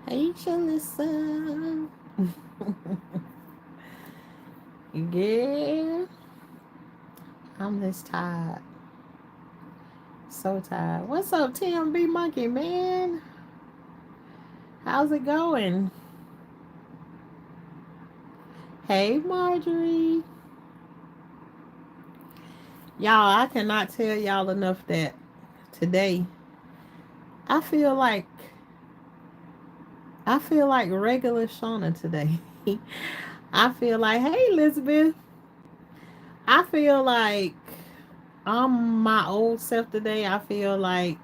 Hey, Shalissa. Yeah, I'm this tired. So tired. What's up, TMB Monkey, man? How's it going? Hey, Marjorie. Y'all, I cannot tell y'all enough that today I feel like I feel like regular Shauna today. I feel like, hey, Elizabeth. I feel like I'm my old self today. I feel like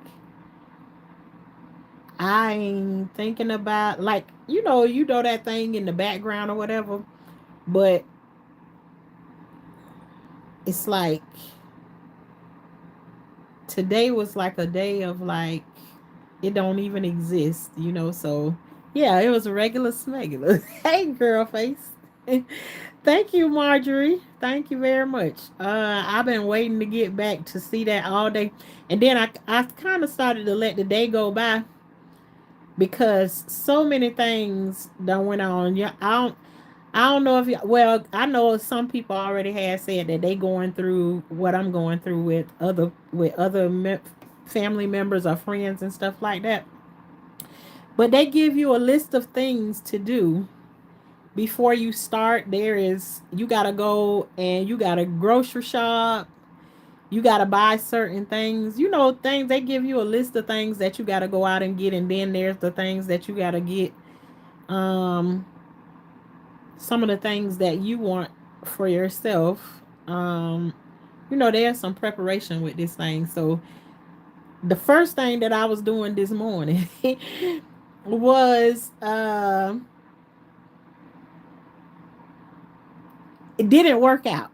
I ain't thinking about, like, you know that thing in the background or whatever, but it's like today was like a day of like it don't even exist. So yeah, it was a regular smegular. Hey, girl face. Thank you, Marjorie. Thank you very much. I've been waiting to get back to see that all day, and then I kind of started to let the day go by because so many things done went on. Yeah, I don't know if well, I know some people already have said that they going through what I'm going through with other family members or friends and stuff like that. But they give you a list of things to do before you start. You got to go and you got to grocery shop. You got to buy certain things. Things they give you a list of things that you got to go out and get, and then there's the things that you got to get. Um some of the things that you want for yourself. There's some preparation with this thing. So the first thing that I was doing this morning was it didn't work out.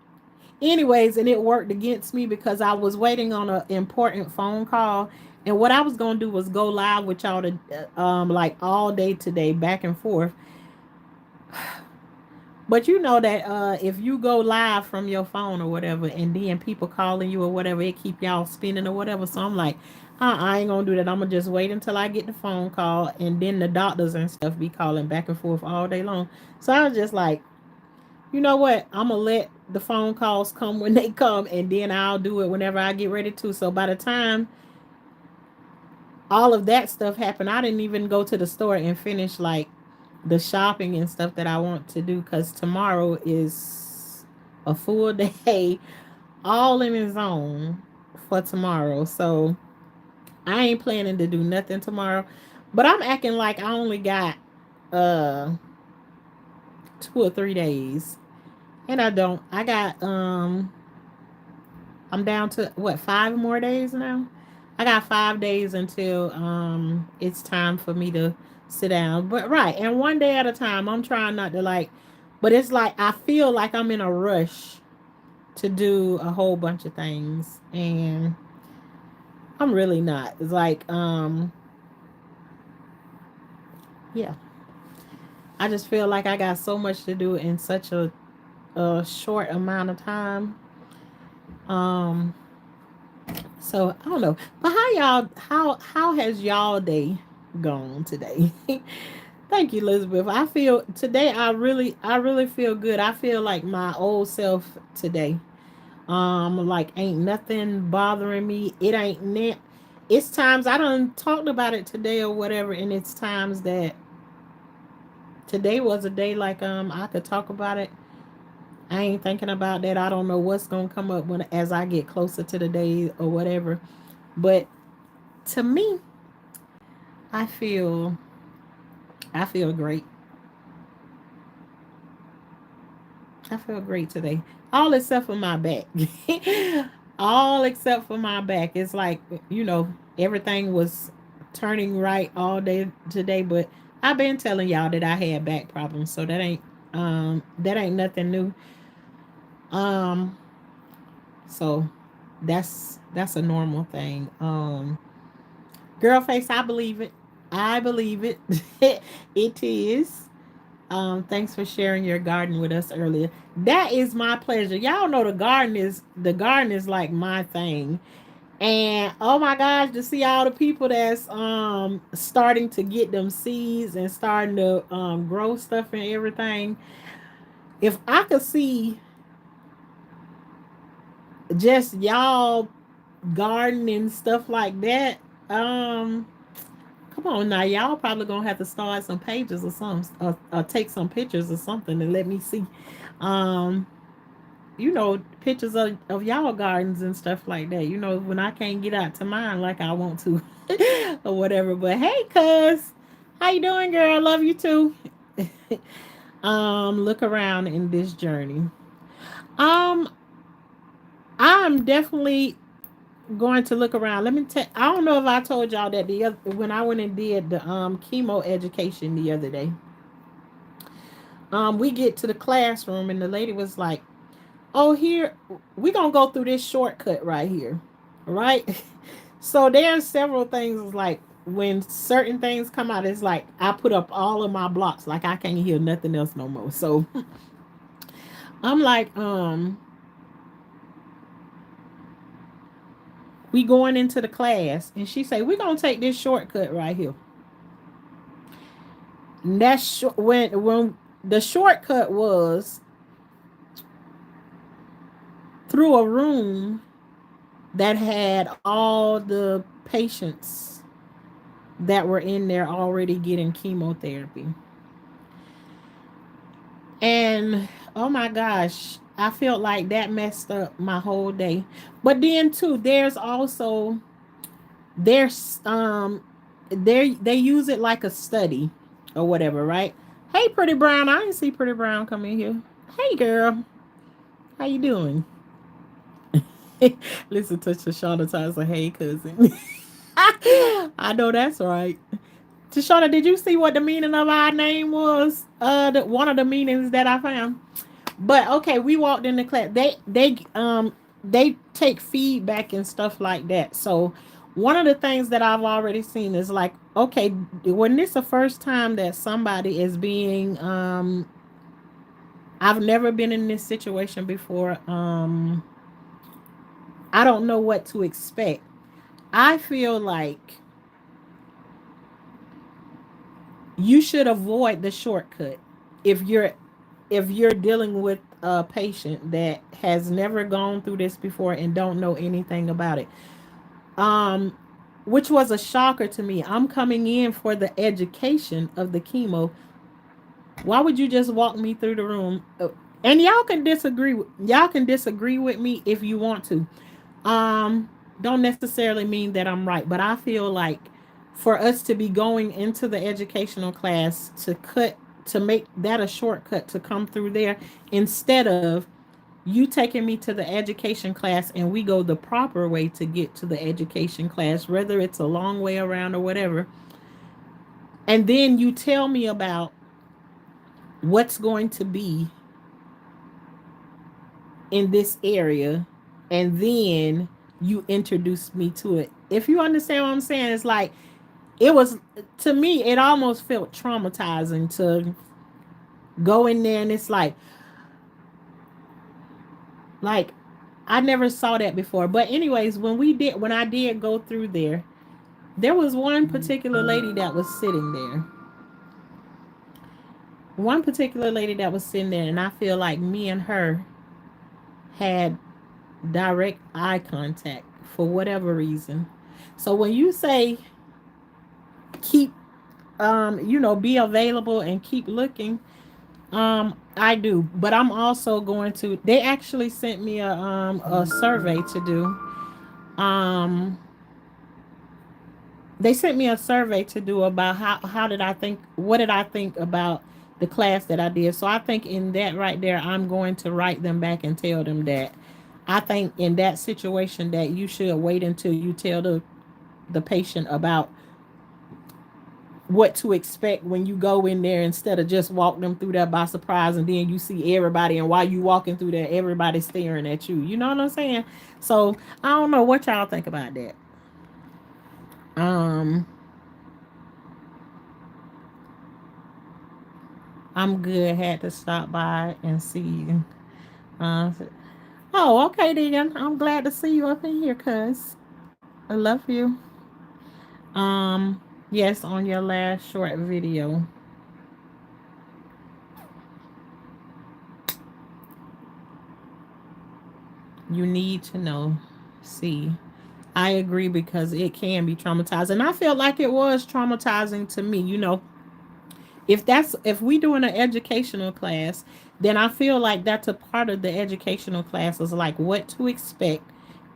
Anyways, and it worked against me because I was waiting on an important phone call. And what I was gonna do was go live with y'all to like all day today, back and forth. But you know that if you go live from your phone or whatever, and then people calling you or whatever, it keep y'all spinning or whatever. So I'm like, I ain't gonna do that. I'm gonna just wait until I get the phone call, and then the doctors and stuff be calling back and forth all day long. So I was just like, you know what? I'm gonna let the phone calls come when they come, and then I'll do it whenever I get ready to. So by the time all of that stuff happened, I didn't even go to the store and finish like the shopping and stuff that I want to do because tomorrow is a full day, all in its own for tomorrow. So I ain't planning to do nothing tomorrow, but I'm acting like I only got uh 2 or 3 days, and I don't. I got I'm down to what, 5 more days now. I got 5 days until it's time for me to sit down. But right, and one day at a time. I'm trying not to like, but it's like I feel like I'm in a rush to do a whole bunch of things, and I'm really not. It's like yeah, I just feel like I got so much to do in such a short amount of time. Um So I don't know, but how has y'all day gone today? Thank you, Elizabeth. I feel today. I really feel good. I feel like my old self today. Like ain't nothing bothering me. It ain't net. It's times I done talked about it today or whatever, and it's times that today was a day like I could talk about it. I ain't thinking about that. I don't know what's gonna come up when as I get closer to the day or whatever. But to me, I feel I feel great. I feel great today. All except for my back. All except for my back. It's like, everything was turning right all day today, but I've been telling y'all that I had back problems, so that ain't nothing new. Um so that's a normal thing. Girl face, I believe it. I believe it. It is. Thanks for sharing your garden with us earlier. That is my pleasure. Y'all know the garden is like my thing. And oh my gosh, to see all the people that's starting to get them seeds and starting to grow stuff and everything. If I could see just y'all gardening stuff like that, um come on now, y'all probably gonna have to start some pages or something, or take some pictures or something and let me see. Um, pictures of y'all gardens and stuff like that. When I can't get out to mine like I want to, or whatever. But hey, cuz, how you doing, girl? Love you too. Look around in this journey. Um, I'm definitely going to look around. Let me tell. I don't know if I told y'all that when I went and did the chemo education the other day. We get to the classroom and the lady was like, "Oh, here we gonna go through this shortcut right here, right?" So there's several things like when certain things come out, it's like I put up all of my blocks, like I can't hear nothing else no more. So I'm like, we going into the class, and she say we gonna take this shortcut right here. And that's when the shortcut was through a room that had all the patients that were in there already getting chemotherapy. And oh my gosh, I felt like that messed up my whole day. But then too, there's they use it like a study or whatever, right? Hey Pretty Brown, I didn't see Pretty Brown come in here. Hey girl, how you doing? Listen to Tashanna Tyson, hey cousin. I know that's right. Tashauna, did you see what the meaning of our name was? One of the meanings that I found. But okay, we walked in the class. They take feedback and stuff like that. So one of the things that I've already seen is like, okay, when this the first time that somebody is being I've never been in this situation before. I don't know what to expect. I feel like you should avoid the shortcut if you're dealing with a patient that has never gone through this before and don't know anything about it. um which was a shocker to me. I'm coming in for the education of the chemo. Why would you just walk me through the room? And y'all can disagree with me if you want to. um don't necessarily mean that I'm right, but I feel like for us to be going into the educational class to make that a shortcut to come through there, instead of you taking me to the education class and we go the proper way to get to the education class, whether it's a long way around or whatever, and then you tell me about what's going to be in this area, and then you introduce me to it. If you understand what I'm saying, it's like it was to me, it almost felt traumatizing to go in there, and it's like I never saw that before. But anyways, when I did go through there, there was one particular lady that was sitting there. One particular lady that was sitting there, and I feel like me and her had direct eye contact for whatever reason. So when you say keep be available and keep looking, I do. But I'm also going to they actually sent me a survey to do. Um they sent me a survey to do about how did I think what did I think about the class that I did. So I think in that right there, I'm going to write them back and tell them that I think in that situation that you should wait until you tell the patient about what to expect when you go in there, instead of just walk them through that by surprise, and then you see everybody, and while you walking through there, everybody's staring at you. You know what I'm saying? So I don't know what y'all think about that. um I'm good. Had to stop by and see you. uh oh, okay then, I'm glad to see you up in here, cuz. I love you. Um, yes, on your last short video, you need to know. See, I agree because it can be traumatizing. I felt like it was traumatizing to me. If we doing an educational class, then I feel like that's a part of the educational class is like what to expect.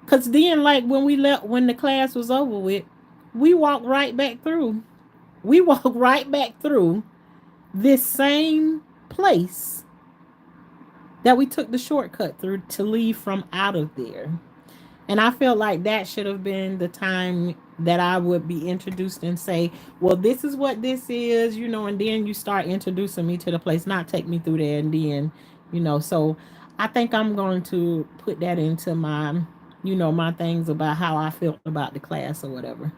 Cause then like when the class was over with, we walked right back through. We walked right back through this same place that we took the shortcut through to leave from out of there. And I felt like that should have been the time that I would be introduced and say, well, this is what this is, and then you start introducing me to the place, not take me through there and then, so I think I'm going to put that into my things about how I felt about the class or whatever.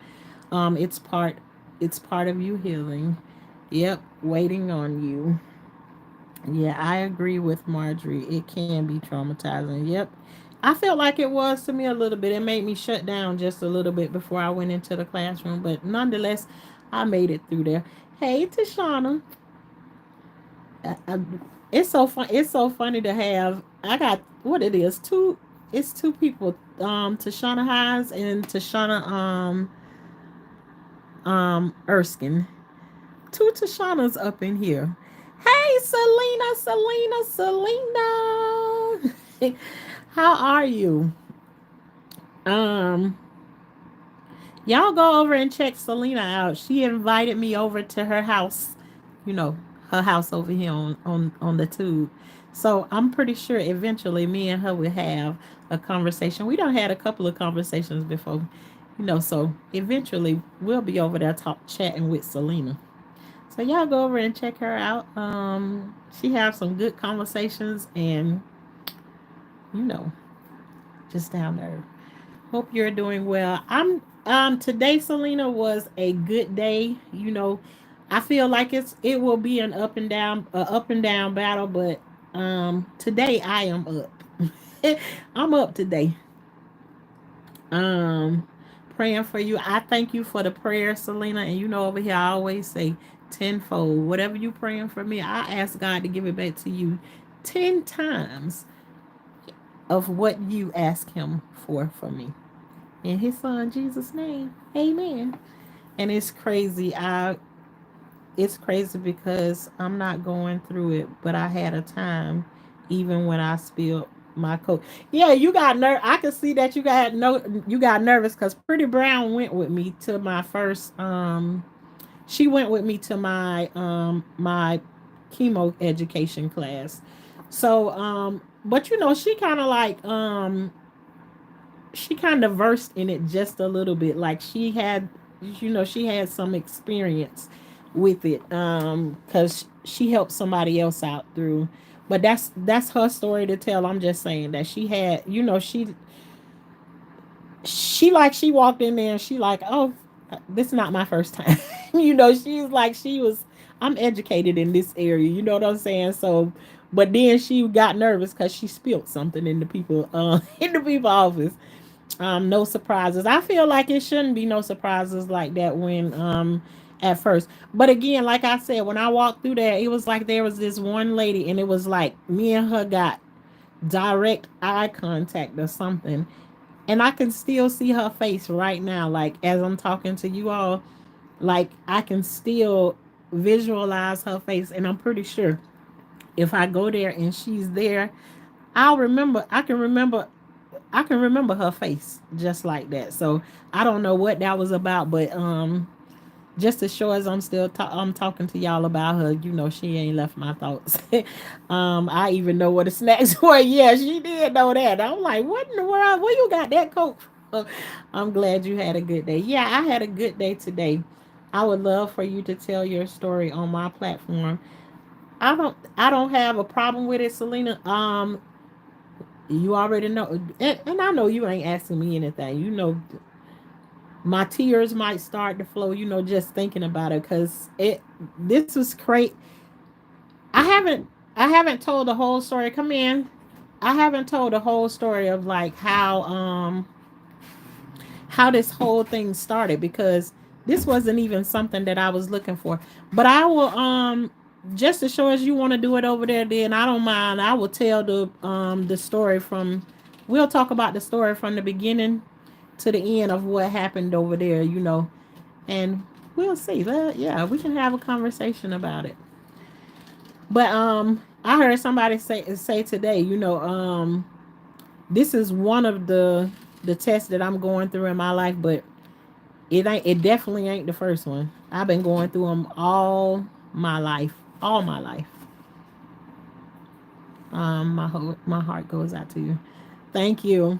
It's part of you healing. Yep, waiting on you. Yeah, I agree with Marjorie. It can be traumatizing. Yep. I felt like it was to me a little bit. It made me shut down just a little bit before I went into the classroom, but nonetheless, I made it through there. Hey, Tashanna. I, it's so fun. It's so funny to have. I got what it is. Two. It's two people. Tashanna Hines and Tashanna Erskine. Two Tashanas up in here. Hey, Selena. How are you? Um, y'all go over and check Selena out. She invited me over to her house. You know, her house over here on the tube. So I'm pretty sure eventually me and her will have a conversation. We done had a couple of conversations before, so eventually we'll be over there chatting with Selena. So y'all go over and check her out. She have some good conversations and you know, just down there. Hope you're doing well. I'm today Selena was a good day. I feel like it will be an up and down battle, but today I am up. I'm up today. Um Praying for you. I thank you for the prayer, Selena. And over here I always say tenfold. Whatever you praying for me, I ask God to give it back to you 10 times of what you ask him for me. In his son Jesus' name. Amen. And it's crazy because I'm not going through it, but I had a time even when I spilled my coat. Yeah, you got I could see that you got nervous because Pretty Brown went with me to my first she went with me to my chemo education class. So but she kind of like she kind of versed in it just a little bit. Like she had some experience with it cuz she helped somebody else out through. But that's her story to tell. I'm just saying that she had, she walked in there and she like, oh, this is not my first time. She's like she was I'm educated in this area, you know what I'm saying? So but then she got nervous cuz she spilled something in the people in the people office. No surprises. I feel like it shouldn't be no surprises like that when at first. But again, like I said, when I walked through there, it was like there was this one lady and it was like me and her got direct eye contact or something. And I can still see her face right now, like as I'm talking to you all, like I can still visualize her face, and I'm pretty sure if I go there and she's there, I'll remember I can remember her face just like that. So I don't know what that was about, but just as sure as I'm talking to y'all about her, she ain't left my thoughts. I even know what the snacks were. Yeah, she did know that. I'm like, what in the world? Where you got that coat from? I'm glad you had a good day. Yeah, I had a good day today. I would love for you to tell your story on my platform. I don't have a problem with it, Selena. You already know, and I know you ain't asking me anything. My tears might start to flow. Just thinking about it, because this was great. I haven't I haven't told the whole story. Come in. I haven't told the whole story of like how this whole thing started, because this wasn't even something that I was looking for. But I will just as sure as you want to do it over there, then I don't mind. I will tell the story from, we'll talk about the story from the beginning to the end of what happened over there, and we'll see. Yeah, we can have a conversation about it. But I heard somebody say today, this is one of the tests that I'm going through in my life, but it definitely ain't the first one. I've been going through them my life, all my life. My heart goes out to you. Thank you.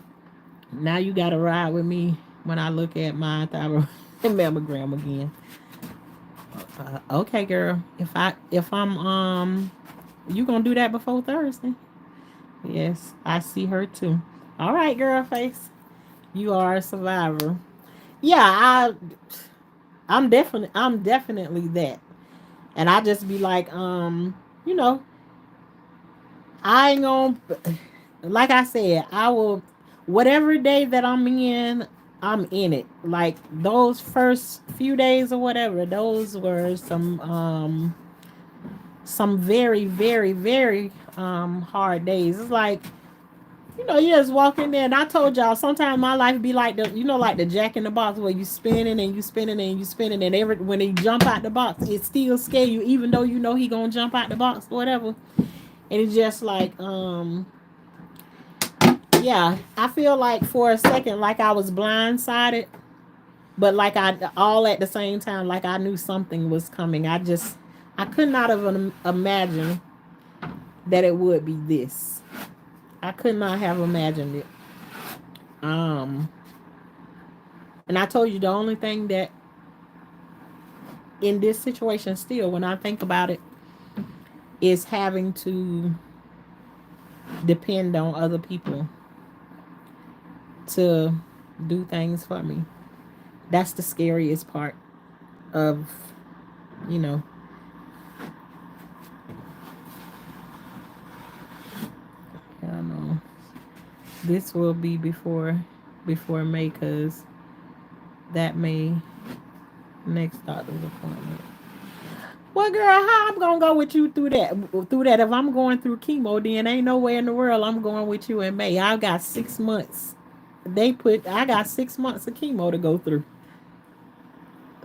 Now you got to ride with me when I look at my thyroid mammogram again. Okay, girl. If I'm you gonna do that before Thursday? Yes, I see her too. All right, girl face. You are a survivor. Yeah, I'm definitely that. And I just be like, you know, I ain't gonna, like I said, I will, whatever day that I'm in it. Like those first few days or whatever, those were some very, very, very hard days. It's like, you just walk in there, and I told y'all sometimes my life be like like the Jack in the Box, where you spinning and you spinning and you spinning, and every when he jump out the box, it still scare you, even though you know he gonna jump out the box or whatever. And it's just like, yeah, I feel like for a second, like I was blindsided, but like I all at the same time, like I knew something was coming. I could not have imagined that it would be this. I could not have imagined it. Um, and I told you the only thing that in this situation, still, when I think about it, is having to depend on other people to do things for me. That's the scariest part of, you know, I don't know. This will be before May, because that May next doctor's appointment. Well, girl, how I'm gonna go with you through that? Through that, if I'm going through chemo, then ain't nowhere in the world I'm going with you in May. I've got 6 months. I got 6 months of chemo to go through.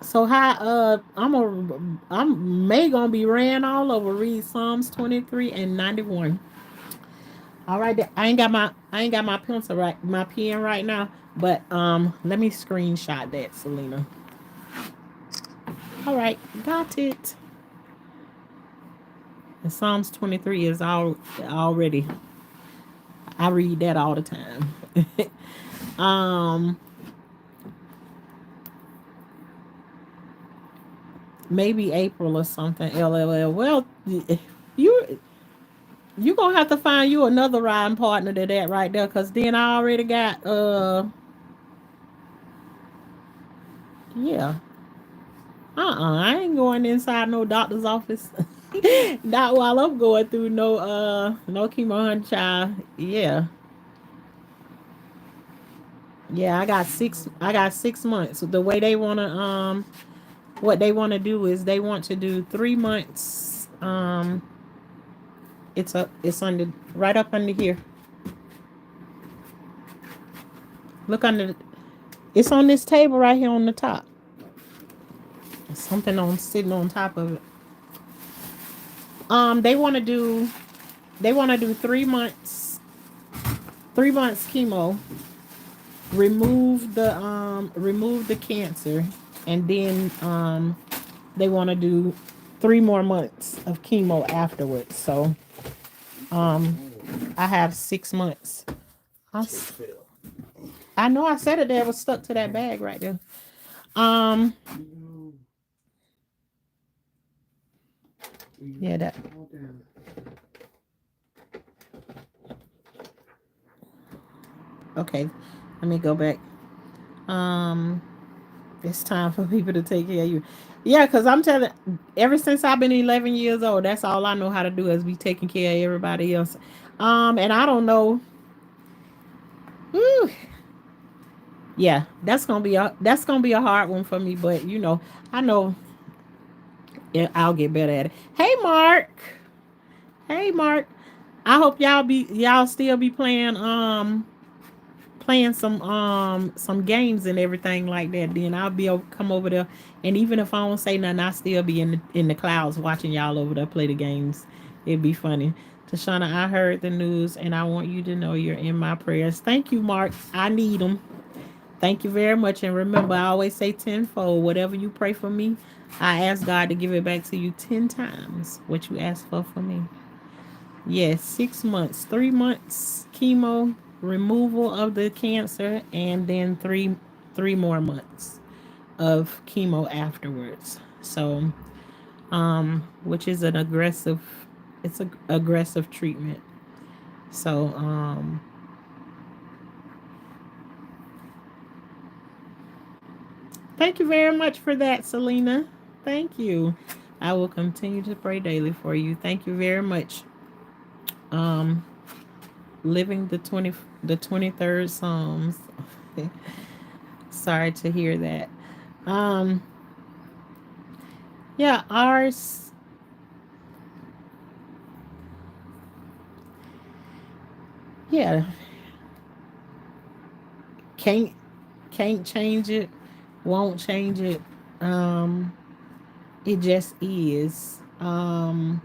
So how I'm May gonna be ran all over. Read Psalms 23 and 91. All right, I ain't got my pencil right, my pen right now, but let me screenshot that, Selena. All right, got it. And Psalms 23 is already. I read that all the time. um, Maybe April or something. LLL. Well, you you gonna have to find you another riding partner to that right there, cause then I already got yeah. I ain't going inside no doctor's office. Not while I'm going through no chemo, honey, child. Yeah. Yeah, I got 6 months. The way they wanna what they wanna do is they want to do 3 months. It's under, right up under here. Look under, it's on this table right here on the top. Something on sitting on top of it. They want to do 3 months, 3 months chemo, remove the cancer, and then they want to do 3 more months of chemo afterwards. So um I have 6 months. I, I know I said it there, was stuck to that bag right there. Um yeah, that, okay. Let me go back. Um it's time for people to take care of you. Yeah, because I'm telling, ever since I've been 11 years old, that's all I know how to do is be taking care of everybody else. And I don't know. Whew, Yeah, that's gonna be a hard one for me, but I know I'll get better at it. Hey, Mark. Hey, Mark. I hope y'all still be playing some games and everything like that. Then I'll be able come over there, and even if I don't say nothing, I'll still be in the clouds watching y'all over there play the games. It'd be funny. Tashanna, I heard the news, and I want you to know you're in my prayers. Thank you, Mark. I need them. Thank you very much. And remember, I always say tenfold. Whatever you pray for me, I ask God to give it back to you 10 times what you asked for me. Yes, 6 months, 3 months chemo, removal of the cancer, and then three more months of chemo afterwards. So, which is an aggressive, it's a aggressive treatment. So, thank you very much for that, Selena. Thank you. I will continue to pray daily for you. Thank you very much. Um, living the 23rd Psalms. Sorry to hear that. Um, yeah, ours. Yeah, can't can't change it. Won't change it. Um, it just is. I'm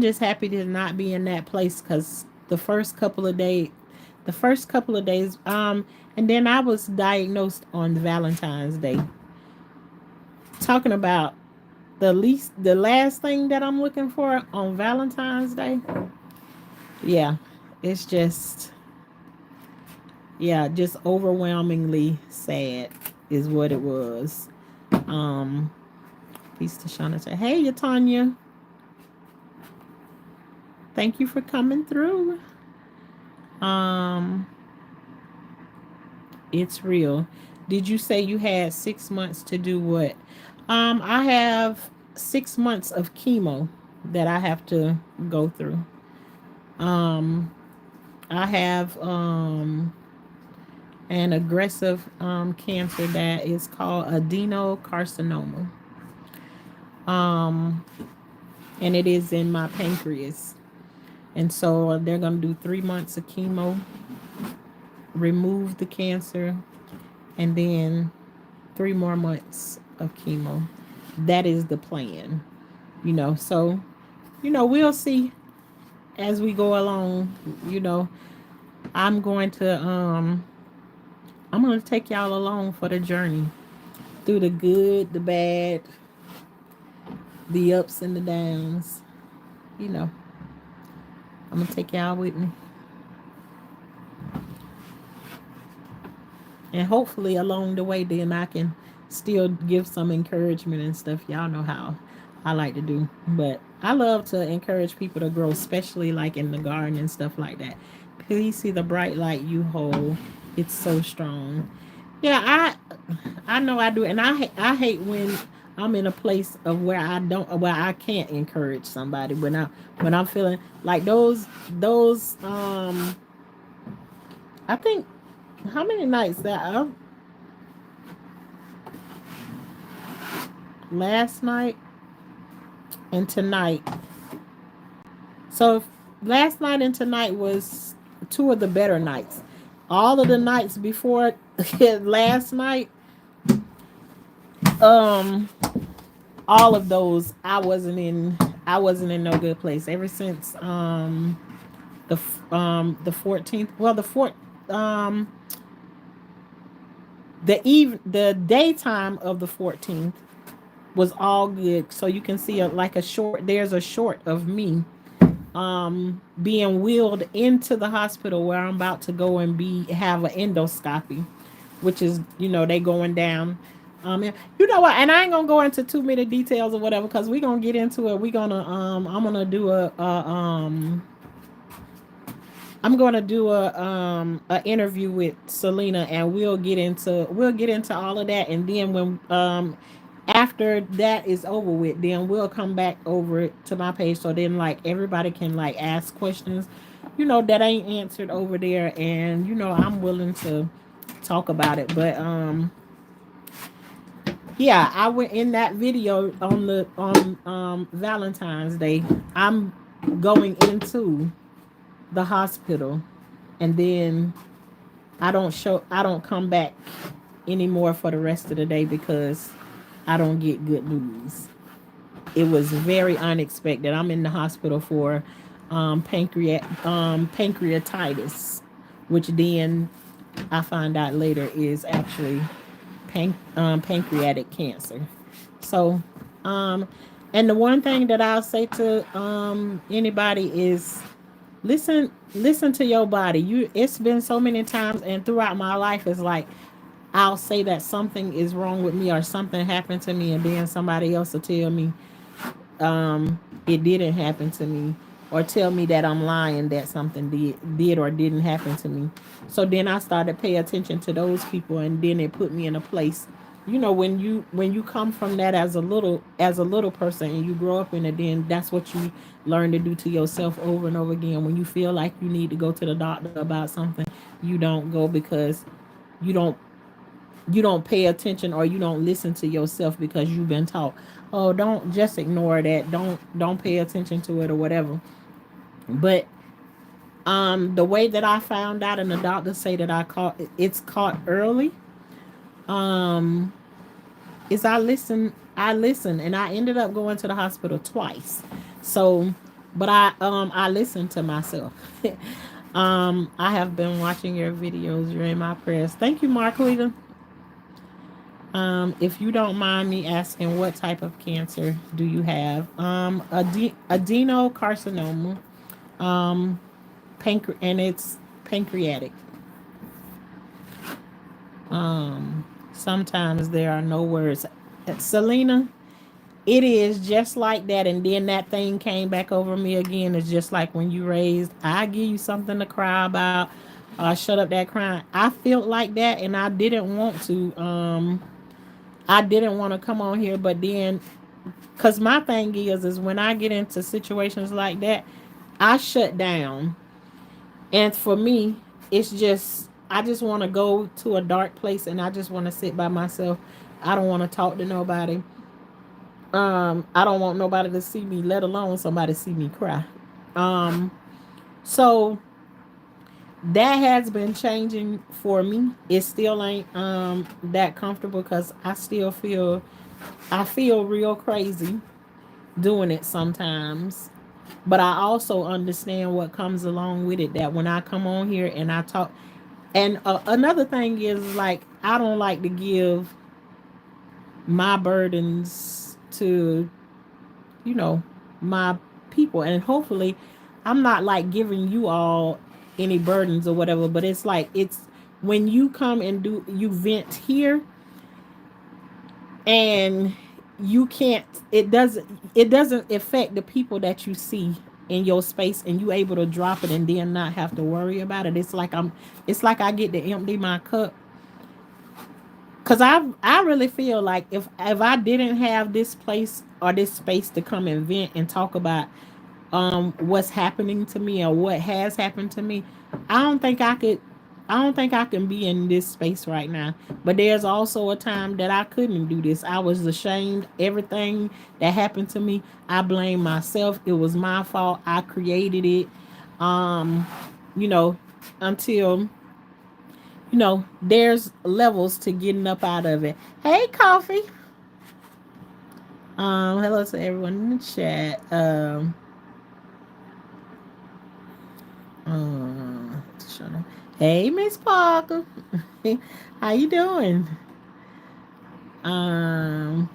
just happy to not be in that place because the first couple of days, and then I was diagnosed on Valentine's Day. Talking about the last thing that I'm looking for on Valentine's Day. Yeah, it's just just overwhelmingly sad is what it was. Um, peace to Shauna. Say, hey, Tanya, thank you for coming through. Um, it's real. Did you say you had 6 months to do what? I have 6 months of chemo that I have to go through. Um, I have an aggressive cancer that is called adenocarcinoma. Um, and it is in my pancreas. And so they're going to do 3 months of chemo, remove the cancer, and then 3 more months of chemo. That is the plan, So, we'll see as we go along. You know, I'm going to I'm going to take y'all along for the journey through the good, the bad, the ups and the downs. You know, I'm going to take y'all with me. And hopefully along the way then I can still give some encouragement and stuff. Y'all know how I like to do. But I love to encourage people to grow, especially like in the garden and stuff like that. Please see the bright light you hold. It's so strong. Yeah, I know I do, and I hate when I'm in a place of where I can't encourage somebody when I'm feeling like those I think how many nights that last night and tonight. So last night and tonight was two of the better nights. All of the nights before last night, um, all of those I wasn't in no good place ever since the 14th. Well, um the daytime of the 14th was all good. So you can see like a short. There's a short of me being wheeled into the hospital where I'm about to go and be have an endoscopy, which is they going down. You know what? And I ain't gonna go into too many details or whatever because we gonna get into it. We gonna I'm gonna do I'm gonna do a interview with Selena and we'll get into all of that and then when after that is over with then we'll come back over to my page so then like everybody can like ask questions that ain't answered over there and I'm willing to talk about it. But yeah, I went in that video on the on Valentine's Day. I'm going into the hospital, and then I don't come back anymore for the rest of the day because I don't get good news. It was very unexpected. I'm in the hospital for pancreatitis, which then I find out later is actually pancreatic cancer. So, um, and the one thing that I'll say to anybody is listen to your body. It's been so many times, and throughout my life, it's like I'll say that something is wrong with me or something happened to me, and then somebody else will tell me it didn't happen to me, or tell me that I'm lying, that something did or didn't happen to me. So then I started to pay attention to those people, and then it put me in a place. You know, when you come from that as a little person and you grow up in it, then that's what you learn to do to yourself over and over again. When you feel like you need to go to the doctor about something, you don't go because you don't you don't pay attention, or you don't listen to yourself because you've been taught, oh, don't, just ignore that, don't pay attention to it or whatever. But the way that I found out, and the doctors say that it's caught early, um is I listened, and I ended up going to the hospital twice. So but I listened to myself. I have been watching your videos. You're in my prayers. Thank you, Marquita. If you don't mind me asking, what type of cancer do you have? Adenocarcinoma, um, and it's pancreatic. Sometimes there are no words. Selena, it is just like that, and then that thing came back over me again. It's just like when you raised, I give you something to cry about. Shut up that crying. I felt like that, and I didn't want to. I didn't want to come on here, but then, cause my thing is when I get into situations like that, I shut down, and for me, it's just I just want to go to a dark place, and I just want to sit by myself. I don't want to talk to nobody. I don't want nobody to see me, let alone somebody see me cry. Um, so that has been changing for me. It still ain't that comfortable because I feel real crazy doing it sometimes. But I also understand what comes along with it. That when I come on here and I talk, and another thing is, like, I don't like to give my burdens to, you know, my people, and hopefully, I'm not like giving you all any burdens or whatever. But it's like it's when you come and do you vent here, and you can't it doesn't affect the people that you see in your space, and you able to drop it and then not have to worry about it. It's like I get to empty my cup, because I really feel like if I didn't have this place or this space to come and vent and talk about what's happening to me or what has happened to me, I don't think I could I don't think I can be in this space right now. But there's also a time that I couldn't do this. I was ashamed. Everything that happened to me, I blame myself. It was my fault. I created it. Um, you know, until there's levels to getting up out of it. Hey, Coffee. Hello to everyone in the chat. Tashanna. Hey, Miss Parker. How you doing? Um,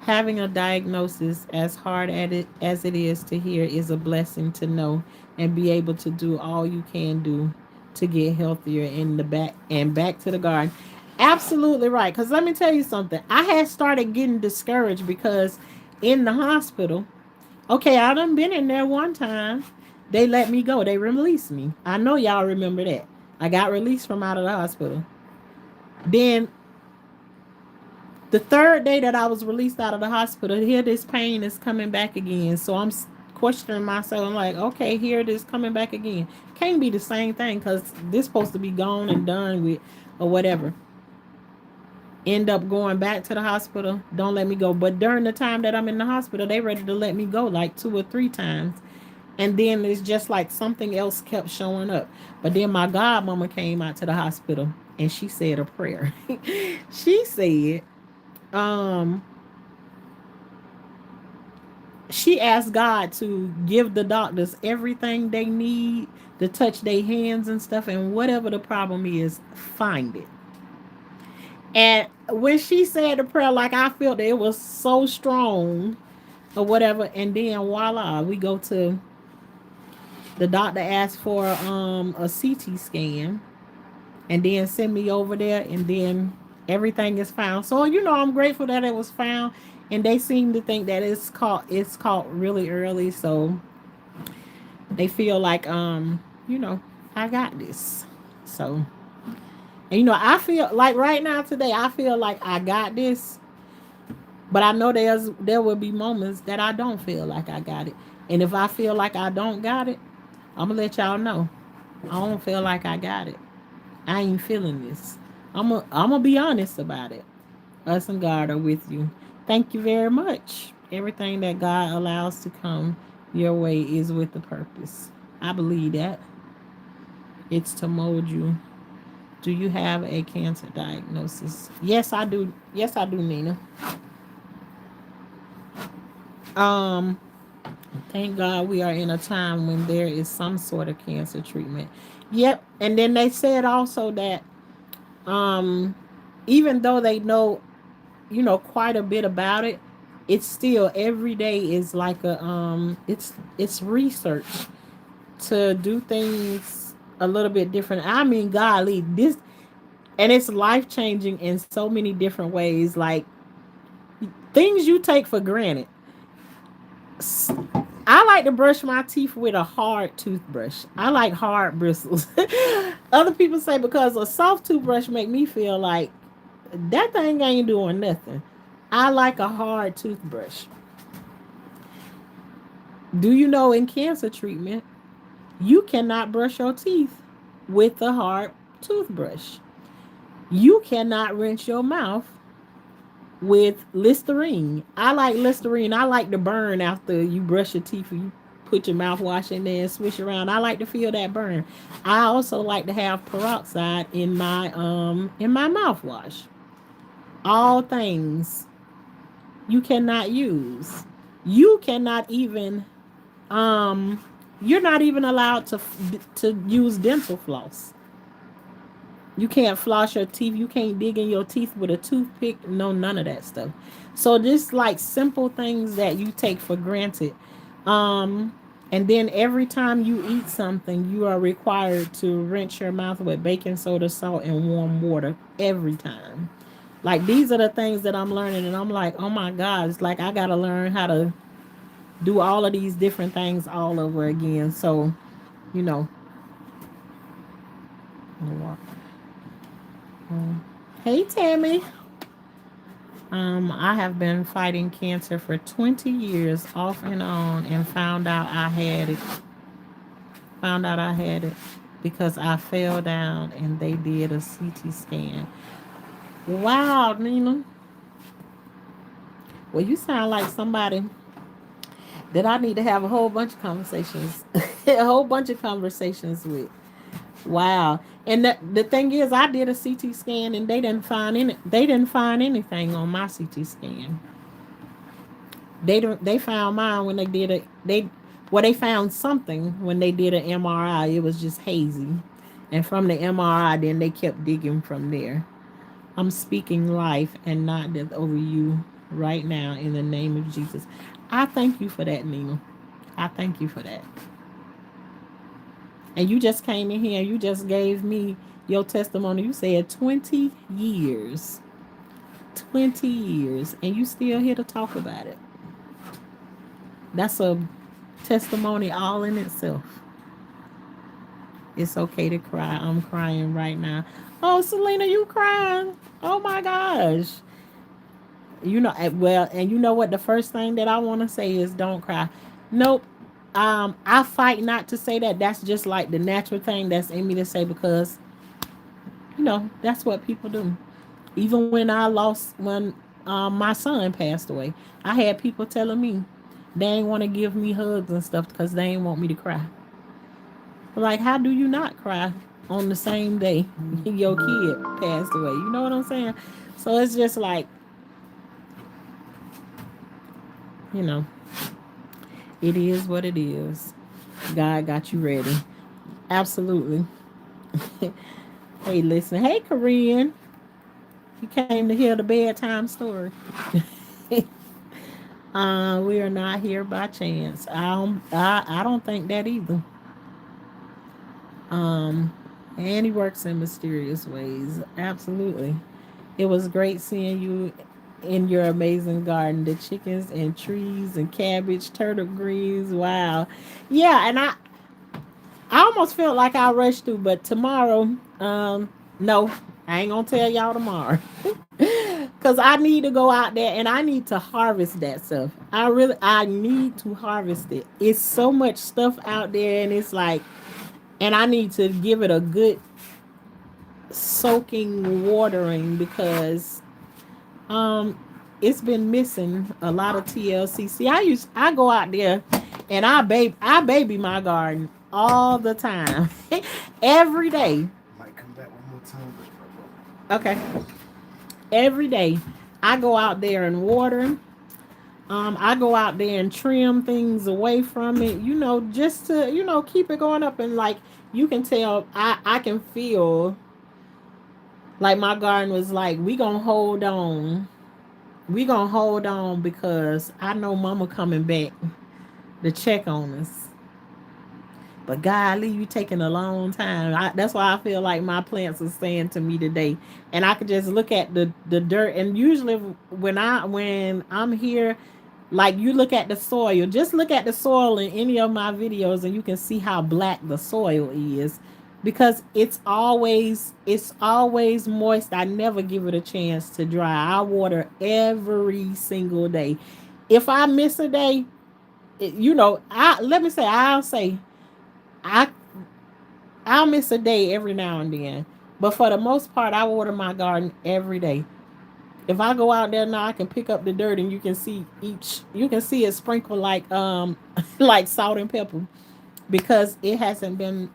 Having a diagnosis, as hard at it as it is to hear, is a blessing to know and be able to do all you can do to get healthier in the back and back to the garden. Absolutely right. Because let me tell you something. I had started getting discouraged because in the hospital, okay, I done been in there one time. They let me go. They released me. I know y'all remember that. I got released from out of the hospital. Then the third day that I was released out of the hospital, here this pain is coming back again. So I'm questioning myself. I'm like, okay, here it is coming back again. Can't be the same thing because this supposed to be gone and done with or whatever. End up going back to the hospital. Don't let me go. But during the time that I'm in the hospital, they ready to let me go like 2 or 3 times. And then it's just like something else kept showing up. But then my godmama came out to the hospital and she said a prayer. She said, um, she asked God to give the doctors everything they need to touch their hands and stuff, and whatever the problem is, find it. And when she said the prayer, like I felt that it was so strong or whatever, and then voila, we go to the doctor asked for a CT scan and then send me over there, and then everything is found. So I'm grateful that it was found, and they seem to think that it's caught really early, so they feel like you know I got this. So and I feel like right now today I feel like I got this, but I know there will be moments that I don't feel like I got it, and if I feel like I don't got it, I'm gonna let y'all know I don't feel like I got it. I ain't feeling this. I'm gonna be honest about it. Us and God are with you. Thank you very much. Everything that God allows to come your way is with a purpose. I believe that. It's to mold you. Do you have a cancer diagnosis? Yes, I do. Yes, I do, Nina. Um, thank God we are in a time when there is some sort of cancer treatment. Yep. And then they said also that um even though they know quite a bit about it, it's still every day is like it's research to do things a little bit different. I mean, golly, this, and it's life changing in so many different ways, like things you take for granted. I like to brush my teeth with a hard toothbrush. I like hard bristles. Other people say because a soft toothbrush make me feel like that thing ain't doing nothing. I like a hard toothbrush. Do you know in cancer treatment, you cannot brush your teeth with a hard toothbrush? You cannot rinse your mouth with Listerine. I like Listerine. I like the burn after you brush your teeth. You put your mouthwash in there and swish around. I like to feel that burn. I also like to have peroxide in my mouthwash. All things you cannot use. You cannot even you're not even allowed to use dental floss. You can't floss your teeth. You can't dig in your teeth with a toothpick. No, none of that stuff. So just like simple things that you take for granted. Um, and then every time you eat something, you are required to rinse your mouth with baking soda, salt, and warm water every time. Like these are the things that I'm learning, and I'm like, oh my God, it's like I gotta learn how to do all of these different things all over again. So, you know, hey Tammy. I have been fighting cancer for 20 years off and on and found out I had it because I fell down and they did a CT scan. Wow, Nina. Well, you sound like somebody that I need to have a whole bunch of conversations, a whole bunch of conversations with. Wow. And the thing is, I did a CT scan and they didn't find anything on my CT scan. They found mine when they did it. They found something when they did an MRI. It was just hazy, and from the MRI, then they kept digging from there. I'm speaking life and not death over you right now in the name of Jesus. I thank you for that, Nina. I thank you for that. And you just came in here and you just gave me your testimony. You said 20 years. 20 years. And you still here to talk about it. That's a testimony all in itself. It's okay to cry. I'm crying right now. Oh, Selena, you crying? Oh my gosh. Well, and you know what? The first thing that I want to say is don't cry. Nope. I fight not to say that. That's just like the natural thing that's in me to say because that's what people do. Even when my son passed away, I had people telling me they ain't want to give me hugs and stuff because they ain't want me to cry. Like, how do you not cry on the same day your kid passed away? You know what I'm saying? So it's just like, you know, it is what it is. God got you ready. Absolutely. Hey, listen. Hey, Korean. You came to hear the bedtime story. We are not here by chance. I don't think that either. Um, and he works in mysterious ways. Absolutely. It was great seeing you in your amazing garden. The chickens and trees and cabbage, turnip greens. Wow. Yeah, and I almost felt like I rushed through, but tomorrow, no, I ain't gonna tell y'all tomorrow. Cause I need to go out there and I need to harvest that stuff. I need to harvest it. It's so much stuff out there and it's like, and I need to give it a good soaking watering because um it's been missing a lot of TLC. See, I go out there and I baby my garden all the time. Every day. Might come back one more time, Okay. Every day I go out there and water. I go out there and trim things away from it, just to, keep it going up and like you can tell I can feel like my garden was like, we gonna hold on. We gonna hold on because I know mama coming back to check on us. But golly, you taking a long time. That's why I feel like my plants are saying to me today, and I could just look at the dirt. And usually, when I'm here, like you look at the soil, just look at the soil in any of my videos, and you can see how black the soil is, because it's always moist. I never give it a chance to dry. I water every single day. If I miss a day, I let me say I'll say I I'll miss a day every now and then. But for the most part, I water my garden every day. If I go out there now, I can pick up the dirt and you can see it sprinkle like like salt and pepper because it hasn't been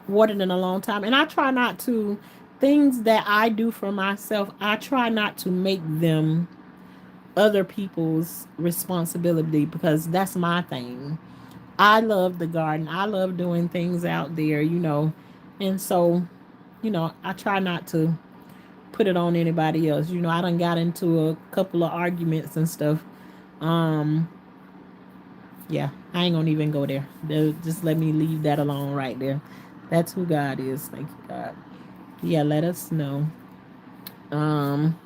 watered in a long time. And I try not to things that I do for myself. I try not to make them other people's responsibility because that's my thing. I love the garden. I love doing things out there. And so, I try not to put it on anybody else. I done got into a couple of arguments and stuff. Um, yeah, I ain't gonna even go there. Just let me leave that alone right there. That's who God is. Thank you, God. Yeah, let us know. Um,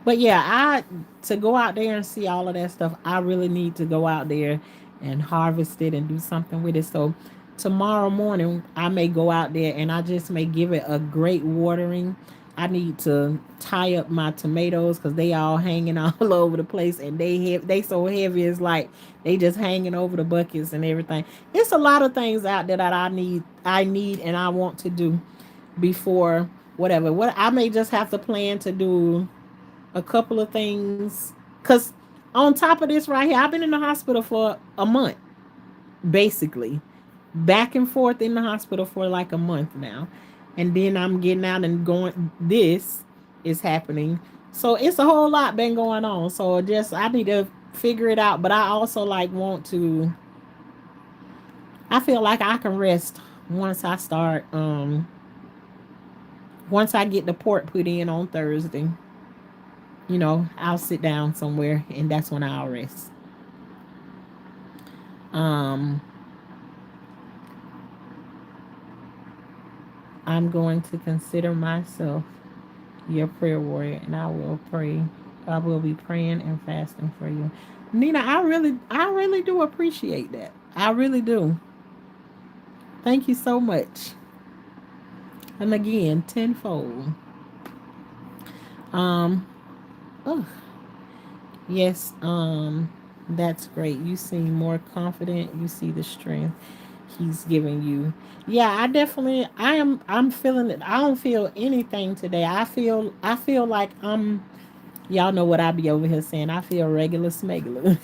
But yeah, I to go out there and see all of that stuff, I really need to go out there and harvest it and do something with it. So tomorrow morning I may go out there and I just may give it a great watering. I need to tie up my tomatoes because they all hanging all over the place and they so heavy it's like they just hanging over the buckets and everything. It's a lot of things out there that I need and I want to do before whatever. What I may just have to plan to do a couple of things because on top of this right here, I've been in the hospital for a month, basically back and forth in the hospital for like a month now, and then I'm getting out and going. This is happening, so it's a whole lot been going on. So just I need to figure it out, but I also like want to. I feel like I can rest once I start. Once I get the port put in on Thursday, I'll sit down somewhere and that's when I'll rest. Um, I'm going to consider myself your prayer warrior and I will pray. I will be praying and fasting for you. Nina, I really do appreciate that. I really do. Thank you so much. And again, tenfold. Um, ugh, Yes, that's great. You seem more confident. You see the strength he's giving you. Yeah, I'm feeling it. I don't feel anything today. I feel like y'all know what I be over here saying. I feel regular smegular.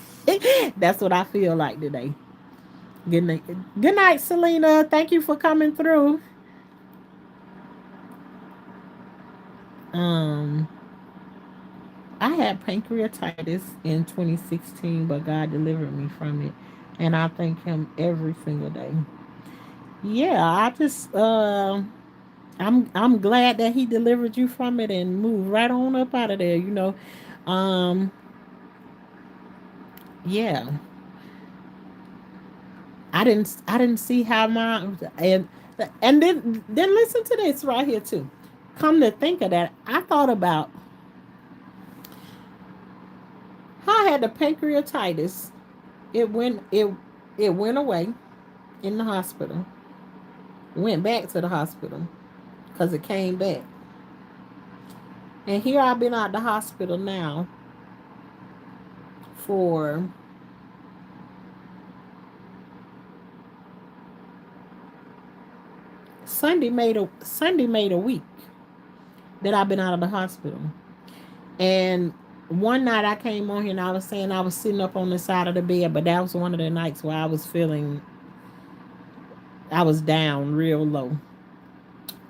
That's what I feel like today. Good night. Good night, Selena. Thank you for coming through. Um I had pancreatitis in 2016, but God delivered me from it. And I thank him every single day. Yeah, I'm glad that he delivered you from it and moved right on up out of there. Um yeah. I didn't see how my and then listen to this right here too. Come to think of that, I thought about how I had the pancreatitis. It went away in the hospital. Went back to the hospital because it came back. And here I've been out the hospital now for Sunday made a week that I've been out of the hospital. And one night I came on here and I was saying I was sitting up on the side of the bed, but that was one of the nights where I was down real low.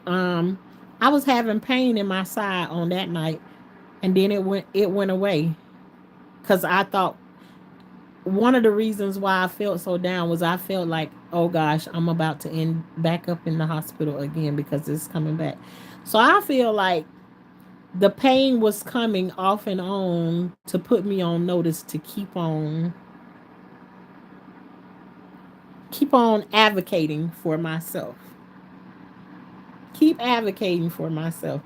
Um, I was having pain in my side on that night, and then it went away because I thought one of the reasons why I felt so down was I felt like, oh gosh, I'm about to end back up in the hospital again because it's coming back. So I feel like the pain was coming off and on to put me on notice to keep on advocating for myself. Keep advocating for myself.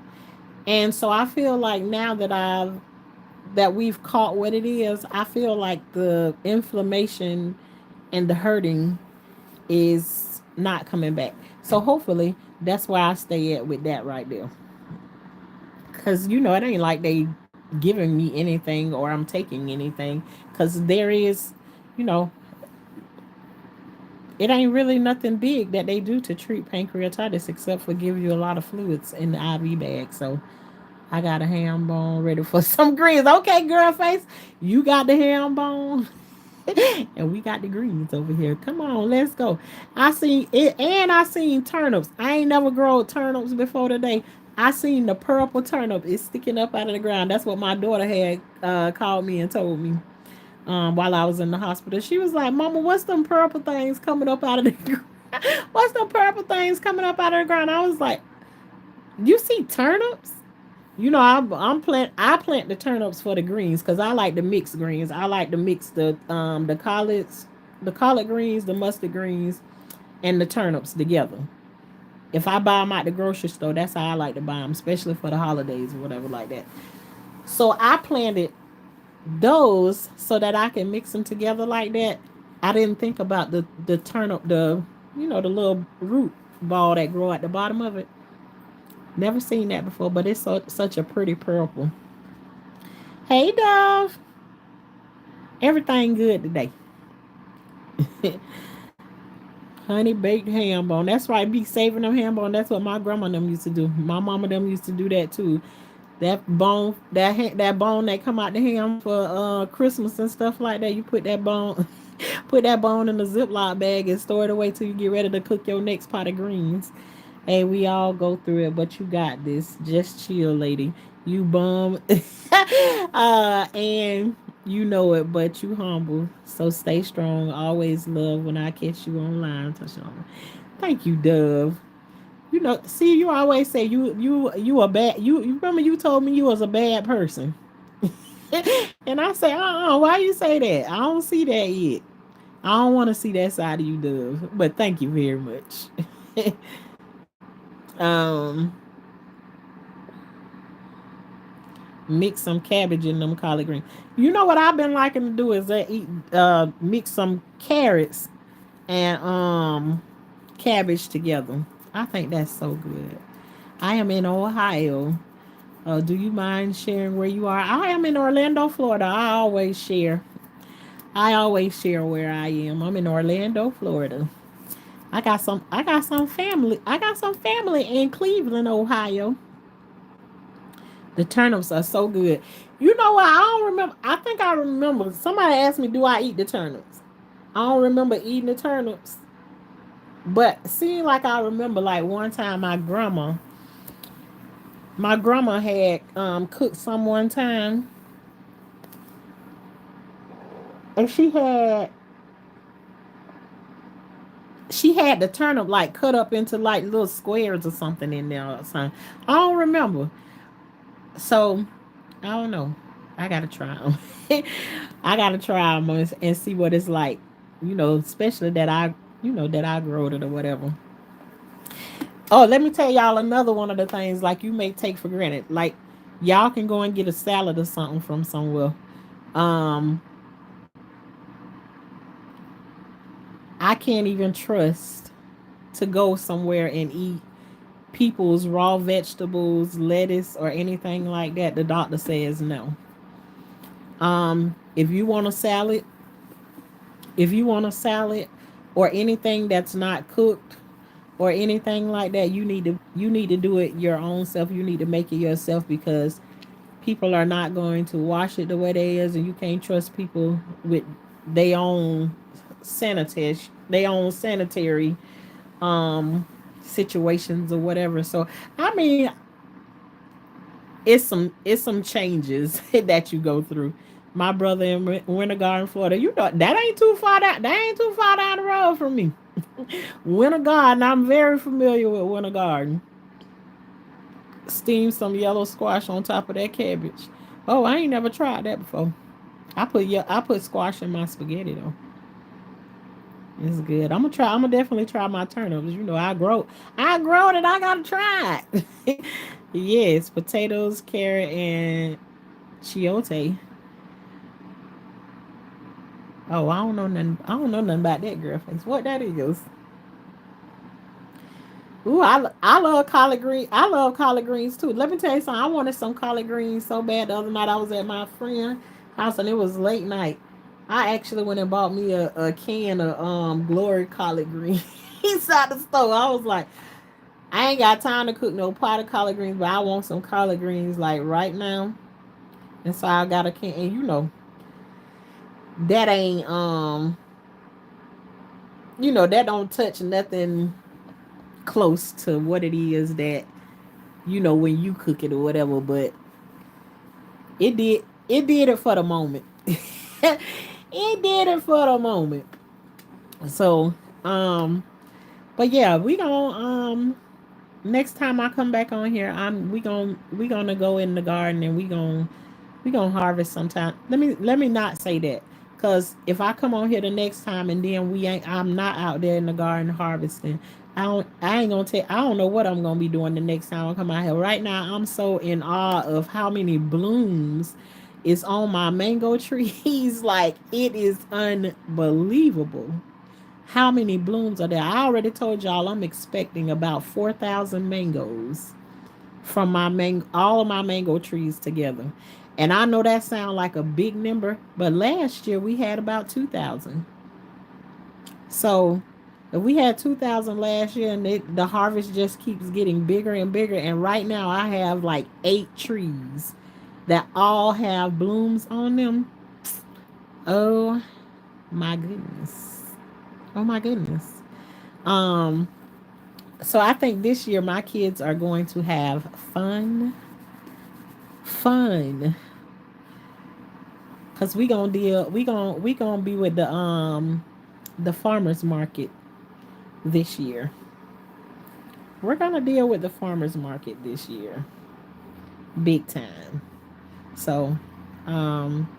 And so I feel like now that we've caught what it is, I feel like the inflammation and the hurting is not coming back. So hopefully that's where I stay at with that right there. Cause it ain't like they giving me anything or I'm taking anything. Cause there is, you know, it ain't really nothing big that they do to treat pancreatitis except for give you a lot of fluids in the IV bag. So I got a ham bone ready for some greens. Okay, girl face, you got the ham bone. And we got the greens over here. Come on, let's go. I seen it, and I seen turnips. I ain't never grown turnips before today. I seen the purple turnip is sticking up out of the ground. That's what my daughter had called me and told me while I was in the hospital. She was like, "Mama, what's them purple things coming up out of the ground? What's them purple things coming up out of the ground?" I was like, "You see turnips?" I plant the turnips for the greens because I like the mixed greens. I like to mix the collard greens, the mustard greens, and the turnips together. If I buy them at the grocery store, that's how I like to buy them, especially for the holidays or whatever like that. So I planted those so that I can mix them together like that. I didn't think about the turnip, the little root ball that grow at the bottom of it. Never seen that before, but it's such a pretty purple. Hey, Dove. Everything good today. Honey baked ham bone. That's right. Be saving them ham bone. That's what my grandma them used to do. My mama them used to do that too. That bone that come out the ham for Christmas and stuff like that. You put that bone, put that bone in a Ziploc bag and store it away till you get ready to cook your next pot of greens. Hey, we all go through it, but you got this. Just chill, lady. You bum. And you know it, but you humble. So stay strong. Always love when I catch you online, Tashanna. Thank you, Dove. See, you always say you a bad you remember you told me you was a bad person. And I say, why you say that? I don't see that yet. I don't want to see that side of you, Dove. But thank you very much. um Mix some cabbage in them collard greens. You know what I've been liking to do is mix some carrots and cabbage together. I think that's so good. I am in Ohio. Do you mind sharing where you are? I am in Orlando, Florida. I always share where I am. I'm in Orlando, Florida. I got some family in Cleveland, Ohio. The turnips are so good. You know what? I don't remember. I think I remember. Somebody asked me, "Do I eat the turnips?" I don't remember eating the turnips, but seemed like I remember. Like one time, my grandma had cooked some one time, and she had the turnip like cut up into like little squares or something in there or something. I don't remember. So I don't know. I gotta try them. I gotta try them and see what it's like. Especially that I growed it or whatever. Oh, let me tell y'all another one of the things like you may take for granted. Like y'all can go and get a salad or something from somewhere. Um, I can't even trust to go somewhere and eat people's raw vegetables, lettuce, or anything like that. The doctor says no. If you want a salad, if you want a salad or anything that's not cooked or anything like that, you need to do it your own self. You need to make it yourself because people are not going to wash it the way they is, and you can't trust people with their own sanitary um situations or whatever. So I mean, it's some changes that you go through. My brother in Winter Garden, Florida, that ain't too far down. That ain't too far down the road from me. Winter Garden, I'm very familiar with Winter Garden. Steam some yellow squash on top of that cabbage. Oh, I ain't never tried that before. I put squash in my spaghetti though. It's good. I'm gonna definitely try my turnips. I grow it. I gotta try it. Yes, potatoes, carrot, and chiote. Oh, I don't know nothing. I don't know nothing about that girl face. What that is? Ooh, I love collard green. I love collard greens too. Let me tell you something. I wanted some collard greens so bad the other night. I was at my friend's house and it was late night. I actually went and bought me a can of Glory collard greens at the store. I was like, I ain't got time to cook no pot of collard greens, but I want some collard greens like right now. And so I got a can. And that ain't that don't touch nothing close to what it is that when you cook it or whatever. But it did it for the moment. It did it for the moment. So but yeah, we gonna next time I come back on here, we gonna go in the garden and we gonna harvest sometime. Let me not say that, cause if I come on here the next time and then I'm not out there in the garden harvesting. I don't know what I'm gonna be doing the next time I come out here. Right now, I'm so in awe of how many blooms is on my mango trees. Like it is unbelievable how many blooms are there. I already told y'all I'm expecting about 4,000 mangoes from all of my mango trees together. And I know that sounds like a big number, but last year we had about 2,000. So if we had 2,000 last year and the harvest just keeps getting bigger and bigger, and right now I have like 8 trees that all have blooms on them. Oh my goodness. Oh my goodness. Um, so I think this year my kids are going to have fun, cause we gonna be with the farmers market this year. We're gonna deal with the farmers market this year, big time. So, um,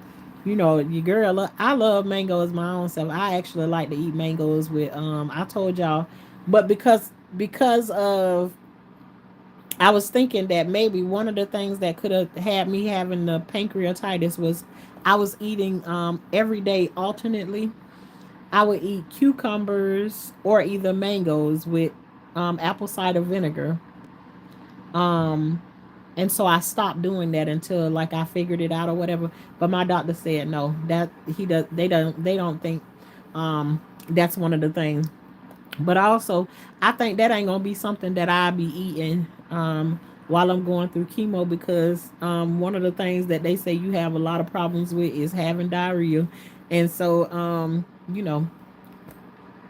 your girl, I love mangoes my own self. I actually like to eat mangoes with I told y'all, but because of I was thinking that maybe one of the things that could have had me having the pancreatitis was I was eating every day alternately. I would eat cucumbers or either mangoes with apple cider vinegar. Um, And so I stopped doing that until like I figured it out or whatever. But my doctor said no, that he does. They don't think that's one of the things. But also, I think that ain't gonna be something that I be eating while I'm going through chemo, because one of the things that they say you have a lot of problems with is having diarrhea, and so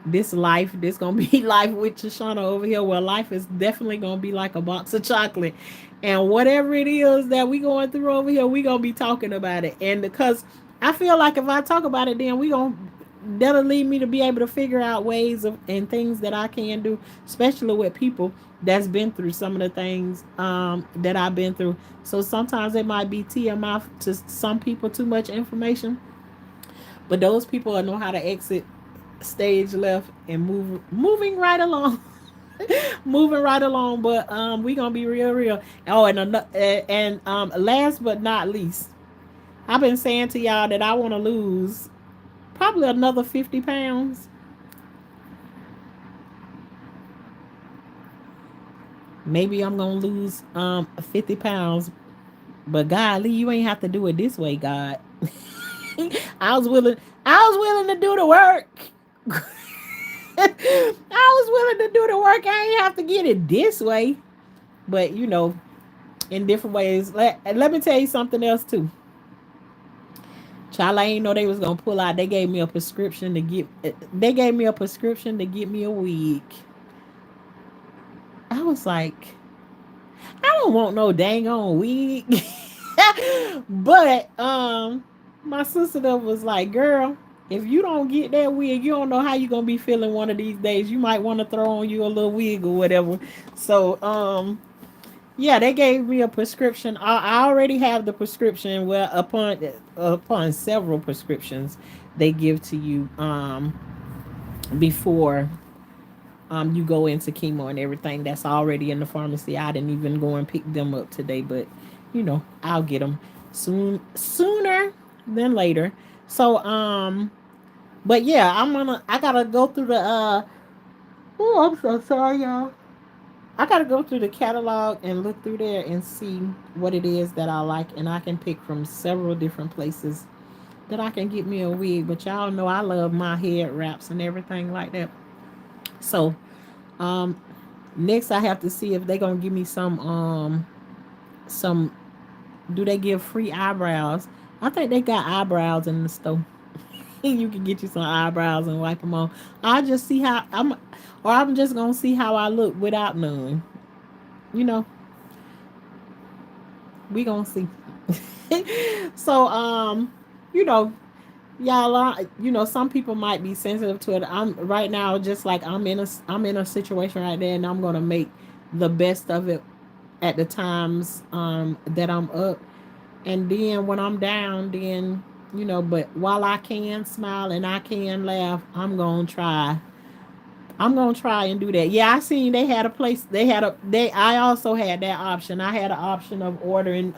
this gonna be life with Tashanna over here. Well, life is definitely gonna be like a box of chocolate, and whatever it is that we going through over here, we gonna be talking about it. And because I feel like if I talk about it, then we gonna that'll lead me to be able to figure out ways of and things that I can do, especially with people that's been through some of the things that I've been through. So sometimes it might be TMI to some people, too much information, but those people will know how to exit stage left and moving right along. Moving right along. But we gonna be real. Oh, and last but not least, I've been saying to y'all that I want to lose probably another 50 pounds. Maybe I'm gonna lose 50 pounds. But God, Lee, you ain't have to do it this way, God. I was willing I was willing to do the work. I was willing to do the work. I ain't have to get it this way. But in different ways. Let me tell you something else too. Child, I ain't know they was gonna pull out. They gave me a prescription to get. They gave me a prescription to get me a wig. I was like, I don't want no dang on wig. But my sister was like, girl, if you don't get that wig, you don't know how you gonna be feeling one of these days. You might want to throw on you a little wig or whatever. So yeah, they gave me a prescription. I already have the prescription. Well, upon several prescriptions they give to you before you go into chemo and everything. That's already in the pharmacy. I didn't even go and pick them up today, but I'll get them sooner than later. So but yeah, I gotta go through the oh, I'm so sorry, y'all. I gotta go through the catalog and look through there and see what it is that I like, and I can pick from several different places that I can get me a wig. But y'all know I love my head wraps and everything like that. So, um, next I have to see if they gonna give me some. Do they give free eyebrows? I think they got eyebrows in the store. You can get you some eyebrows and wipe them on. I'll just see how I'm just gonna see how I look without none. You know, we gonna see. So you know y'all are, some people might be sensitive to it. I'm right now, just like I'm in a situation right there, and I'm gonna make the best of it at the times that I'm up, and then when I'm down, then but while I can smile and I can laugh, I'm gonna try and do that. Yeah, I seen they had a place. I also had that option. I had an option of ordering.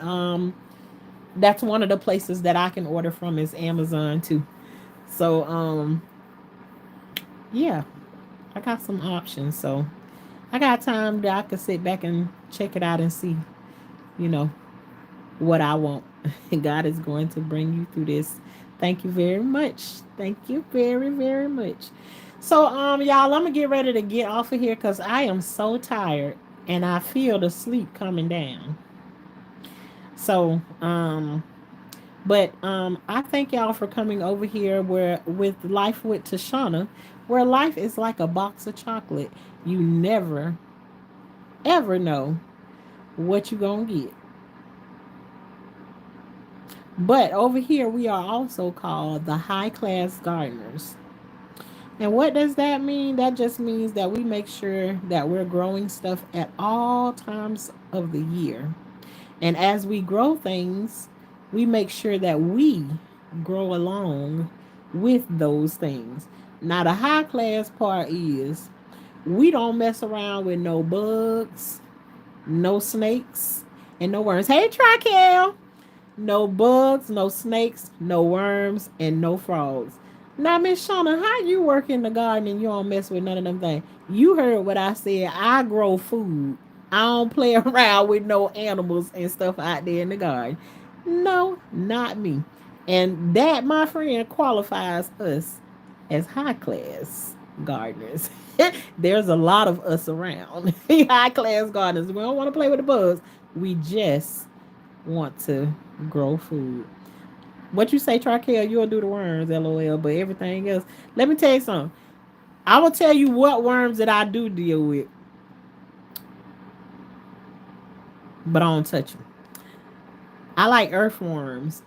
That's one of the places that I can order from is Amazon too. So yeah, I got some options. So I got time that I could sit back and check it out and see, you know, what I want. God is going to bring you through this. Thank you very much. Thank you very, very much. So y'all, I'm gonna get ready to get off of here because I am so tired and I feel the sleep coming down. So but I thank y'all for coming over here where with Life with Tashanna, where life is like a box of chocolate. You never ever know what you gonna get. But over here we are also called the high class gardeners. And what does that mean? That just means that we make sure that we're growing stuff at all times of the year. And as we grow things, we make sure that we grow along with those things. Now, the high class part is we don't mess around with no bugs, no snakes, and no worms. Hey, Trical! No bugs, no snakes, no worms, and no frogs. Now, Miss Shauna, how you work in the garden and you don't mess with none of them things? You heard what I said. I grow food. I don't play around with no animals and stuff out there in the garden. No, not me. And that, my friend, qualifies us as high class gardeners. There's a lot of us around. High class gardeners. We don't want to play with the bugs. We just want to grow food. What you say, Traquel, you'll do the worms, LOL, but everything else. Let me tell you something. I will tell you what worms that I do deal with, but I don't touch them. I like earthworms.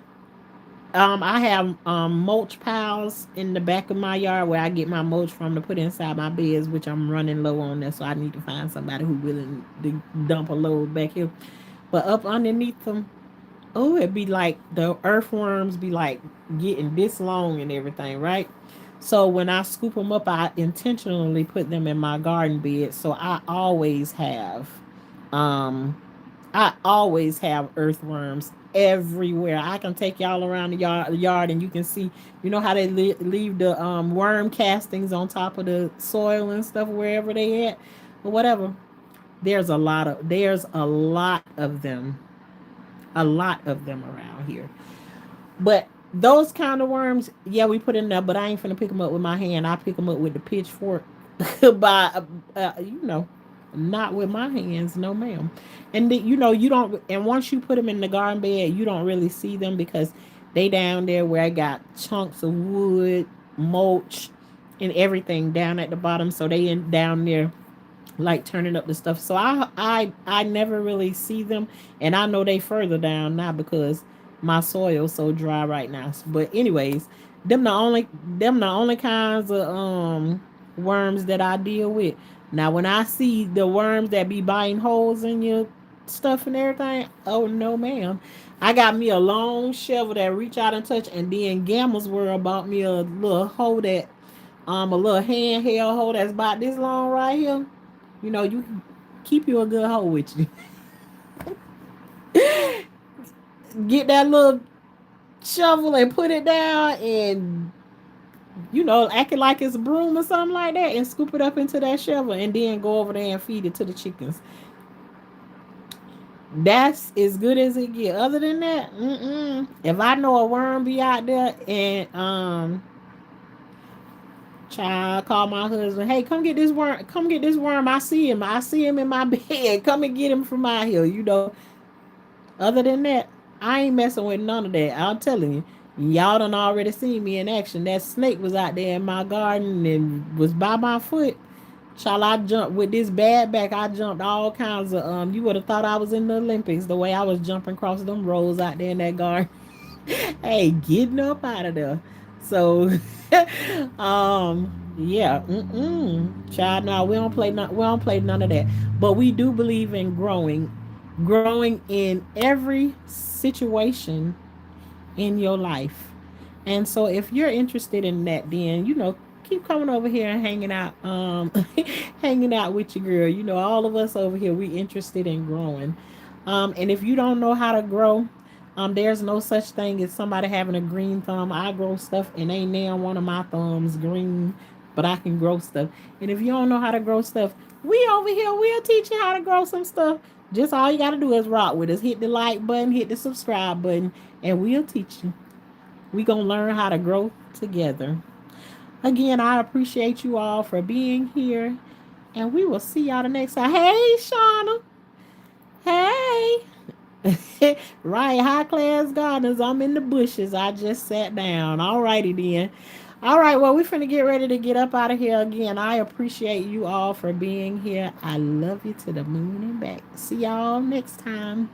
I have mulch piles in the back of my yard where I get my mulch from to put inside my beds, which I'm running low on there, so I need to find somebody who willing to dump a load back here. But up underneath them, oh, it'd be like the earthworms be like getting this long and everything, right? So when I scoop them up, I intentionally put them in my garden bed. So um, I always have earthworms everywhere. I can take y'all around the yard, and you can see, you know how they leave the worm castings on top of the soil and stuff wherever they at, or whatever. There's a lot of them, a lot of them around here. But those kind of worms, yeah, we put in there, but I ain't finna pick them up with my hand. I pick them up with the pitchfork. by, you know, not with my hands, no, ma'am. And you don't. And once you put them in the garden bed, you don't really see them because they down there where I got chunks of wood, mulch, and everything down at the bottom. So they in down there like turning up the stuff. So I never really see them, and I know they further down now because my soil's so dry right now. But anyways, them the only kinds of worms that I deal with. Now when I see the worms that be biting holes in your stuff and everything, oh no ma'am. I got me a long shovel that reach out and touch, and then Gamma's World bought me a little hole that a little handheld hole that's about this long right here. You can keep you a good hoe with you. Get that little shovel and put it down, and act it like it's a broom or something like that, and scoop it up into that shovel, and then go over there and feed it to the chickens. That's as good as it get. Other than that, if I know a worm be out there, and child, call my husband. Hey, come get this worm. Come get this worm. I see him. I see him in my bed. Come and get him from out here. Other than that, I ain't messing with none of that. I'm telling you. Y'all done already seen me in action. That snake was out there in my garden and was by my foot. Child, I jumped with this bad back. I jumped all kinds of you would have thought I was in the Olympics the way I was jumping across them rows out there in that garden. Hey, getting up out of there. So yeah, child, no, we don't play none of that. But we do believe in growing in every situation in your life. And so if you're interested in that, then keep coming over here and hanging out, hanging out with your girl. All of us over here, we interested in growing. And if you don't know how to grow, there's no such thing as somebody having a green thumb. I grow stuff and ain't now one of my thumbs green, but I can grow stuff. And if you don't know how to grow stuff, we over here, we'll teach you how to grow some stuff. Just all you got to do is rock with us. Hit the like button, hit the subscribe button, and we'll teach you. We gonna learn how to grow together. Again, I appreciate you all for being here, and we will see y'all the next time. Hey, Shauna. Hey. Right, high class gardeners. I'm in the bushes. I just sat down. All righty then. All right, well, we're finna get ready to get up out of here again. I appreciate you all for being here. I love you to the moon and back. See y'all next time.